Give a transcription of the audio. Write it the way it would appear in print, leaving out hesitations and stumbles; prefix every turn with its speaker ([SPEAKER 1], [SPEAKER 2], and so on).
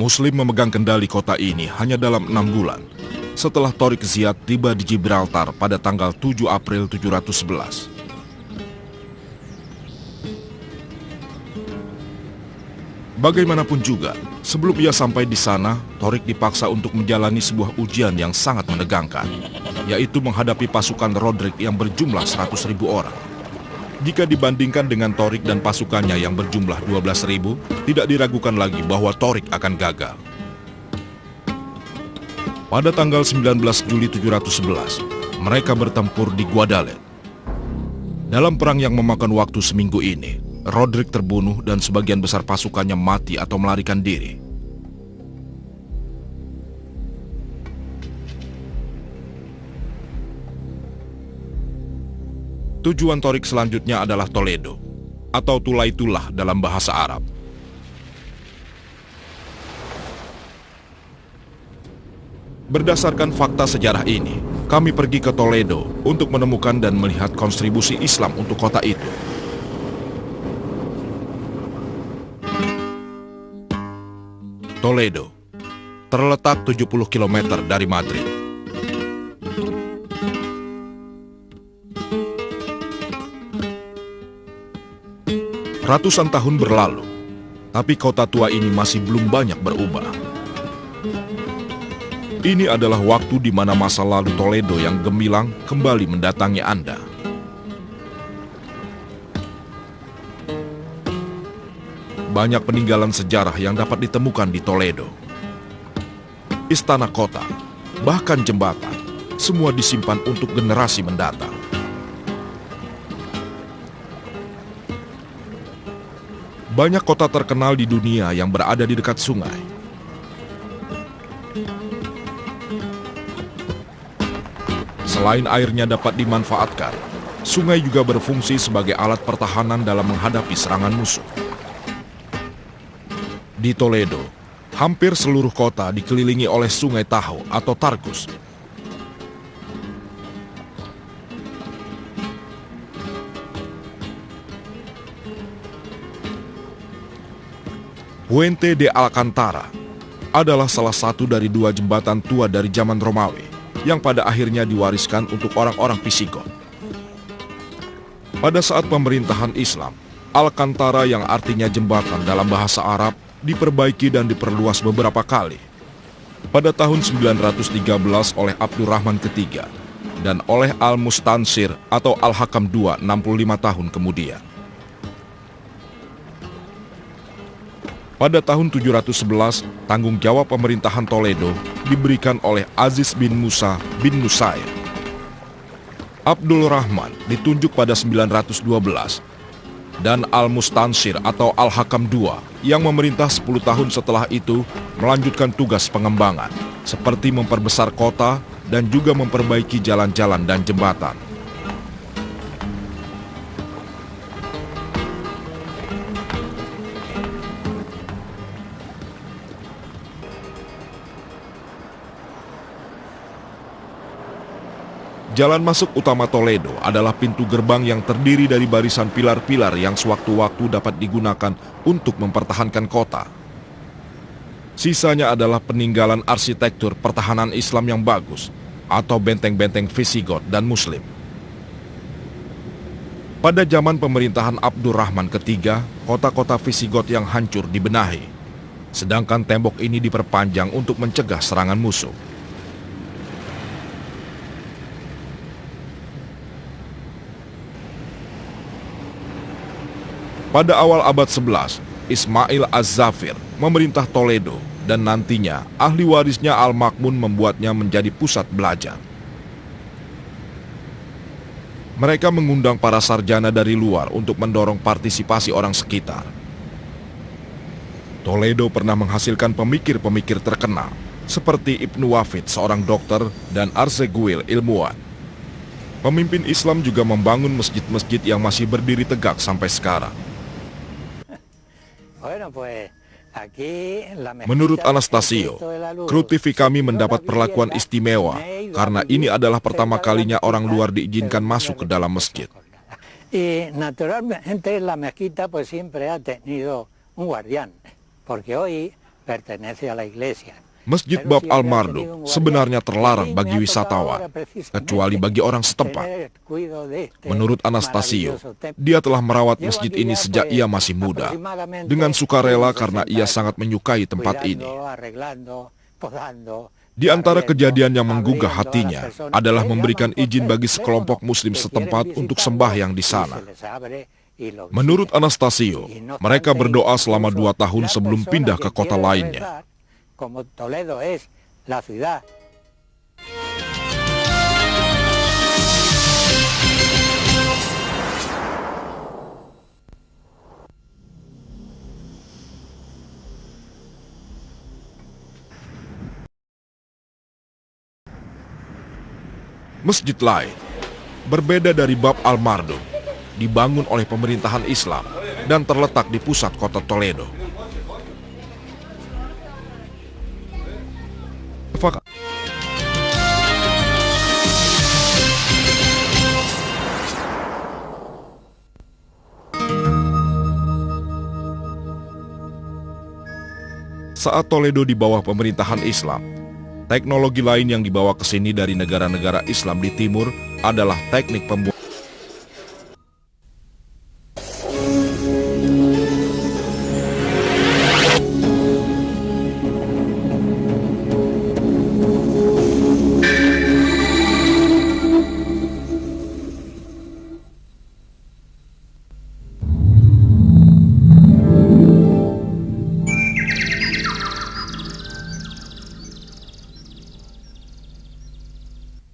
[SPEAKER 1] Muslim memegang kendali kota ini hanya dalam 6 bulan, setelah Tariq Ziyad tiba di Gibraltar pada tanggal 7 April 711. Bagaimanapun juga, sebelum ia sampai di sana, Tariq dipaksa untuk menjalani sebuah ujian yang sangat menegangkan, yaitu menghadapi pasukan Roderick yang berjumlah 100.000 orang. Jika dibandingkan dengan Tariq dan pasukannya yang berjumlah 12.000, tidak diragukan lagi bahwa Tariq akan gagal. Pada tanggal 19 Juli 711, mereka bertempur di Guadalete. Dalam perang yang memakan waktu seminggu ini, Roderick terbunuh dan sebagian besar pasukannya mati atau melarikan diri. Tujuan Tariq selanjutnya adalah Toledo, atau Tulaitullah dalam bahasa Arab. Berdasarkan fakta sejarah ini, kami pergi ke Toledo untuk menemukan dan melihat kontribusi Islam untuk kota itu. Toledo terletak 70 km dari Madrid. Ratusan tahun berlalu, tapi kota tua ini masih belum banyak berubah. Ini adalah waktu di mana masa lalu Toledo yang gemilang kembali mendatangi Anda. Banyak peninggalan sejarah yang dapat ditemukan di Toledo. Istana kota, bahkan jembatan, semua disimpan untuk generasi mendatang. Banyak kota terkenal di dunia yang berada di dekat sungai. Selain airnya dapat dimanfaatkan, sungai juga berfungsi sebagai alat pertahanan dalam menghadapi serangan musuh. Di Toledo, hampir seluruh kota dikelilingi oleh sungai Tahoe atau Targus. Puente de Alcantara adalah salah satu dari 2 jembatan tua dari zaman Romawi yang pada akhirnya diwariskan untuk orang-orang Visigot. Pada saat pemerintahan Islam, Alcantara yang artinya jembatan dalam bahasa Arab diperbaiki dan diperluas beberapa kali. Pada tahun 913 oleh Abdurrahman III dan oleh Al-Mustansir atau Al-Hakam II 65 tahun kemudian. Pada tahun 711, tanggung jawab pemerintahan Toledo diberikan oleh Aziz bin Musa bin Nusair. Abdul Rahman ditunjuk pada 912 dan Al-Mustansir atau Al-Hakam II yang memerintah 10 tahun setelah itu melanjutkan tugas pengembangan, seperti memperbesar kota dan juga memperbaiki jalan-jalan dan jembatan. Jalan masuk utama Toledo adalah pintu gerbang yang terdiri dari barisan pilar-pilar yang sewaktu-waktu dapat digunakan untuk mempertahankan kota. Sisanya adalah peninggalan arsitektur pertahanan Islam yang bagus, atau benteng-benteng Visigot dan Muslim. Pada zaman pemerintahan Abdurrahman III, kota-kota Visigot yang hancur dibenahi, sedangkan tembok ini diperpanjang untuk mencegah serangan musuh. Pada awal abad 11, Ismail Az-Zafir memerintah Toledo dan nantinya ahli warisnya Al-Ma'mun membuatnya menjadi pusat belajar. Mereka mengundang para sarjana dari luar untuk mendorong partisipasi orang sekitar. Toledo pernah menghasilkan pemikir-pemikir terkenal seperti Ibnu Wafid, seorang dokter, dan Arzeguil, ilmuwan. Pemimpin Islam juga membangun masjid-masjid yang masih berdiri tegak sampai sekarang. Menurut Anastasio, kru TV kami mendapat perlakuan istimewa karena ini adalah pertama kalinya orang luar diizinkan masuk ke dalam masjid. Masjid Bab al-Marduk sebenarnya terlarang bagi wisatawan, kecuali bagi orang setempat. Menurut Anastasio, dia telah merawat masjid ini sejak ia masih muda, dengan sukarela karena ia sangat menyukai tempat ini. Di antara kejadian yang menggugah hatinya adalah memberikan izin bagi sekelompok muslim setempat untuk sembahyang di sana. Menurut Anastasio, mereka berdoa selama 2 tahun sebelum pindah ke kota lainnya. Masjid lain, berbeda dari Bab al-Marduk, dibangun oleh pemerintahan Islam dan terletak di pusat kota Toledo. Saat Toledo di bawah pemerintahan Islam, teknologi lain yang dibawa ke sini dari negara-negara Islam di timur adalah teknik pembuatan